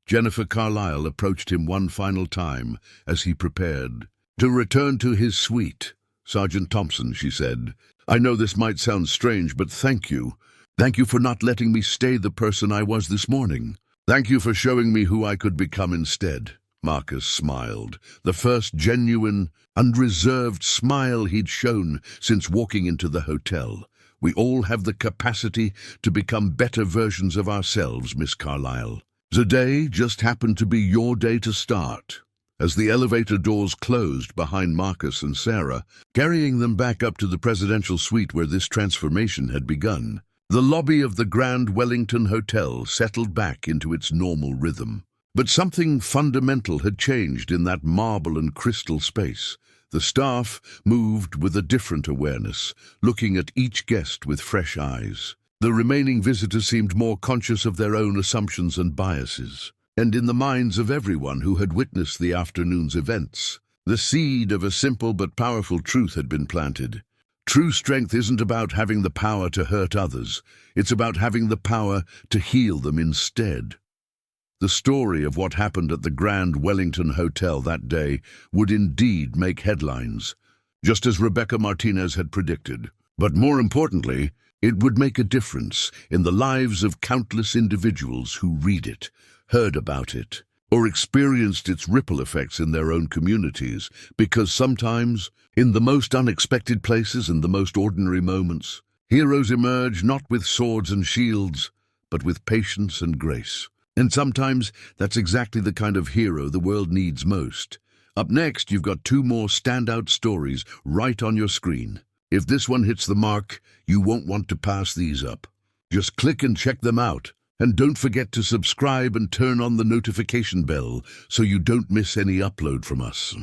Jennifer Carlyle approached him one final time as he prepared to return to his suite. "Sergeant Thompson," she said, "I know this might sound strange, but thank you. Thank you for not letting me stay the person I was this morning. Thank you for showing me who I could become instead." Marcus smiled, the first genuine, unreserved smile he'd shown since walking into the hotel. "We all have the capacity to become better versions of ourselves, Miss Carlyle. Today just happened to be your day to start." As the elevator doors closed behind Marcus and Sarah, carrying them back up to the presidential suite where this transformation had begun, the lobby of the Grand Wellington Hotel settled back into its normal rhythm. But something fundamental had changed in that marble and crystal space. The staff moved with a different awareness, looking at each guest with fresh eyes. The remaining visitors seemed more conscious of their own assumptions and biases. And in the minds of everyone who had witnessed the afternoon's events, the seed of a simple but powerful truth had been planted. True strength isn't about having the power to hurt others. It's about having the power to heal them instead. The story of what happened at the Grand Wellington Hotel that day would indeed make headlines, just as Rebecca Martinez had predicted. But more importantly, it would make a difference in the lives of countless individuals who read it, heard about it, or experienced its ripple effects in their own communities, because sometimes, in the most unexpected places and the most ordinary moments, heroes emerge not with swords and shields, but with patience and grace. And sometimes that's exactly the kind of hero the world needs most. Up next, you've got two more standout stories right on your screen. If this one hits the mark, you won't want to pass these up. Just click and check them out. And don't forget to subscribe and turn on the notification bell so you don't miss any upload from us.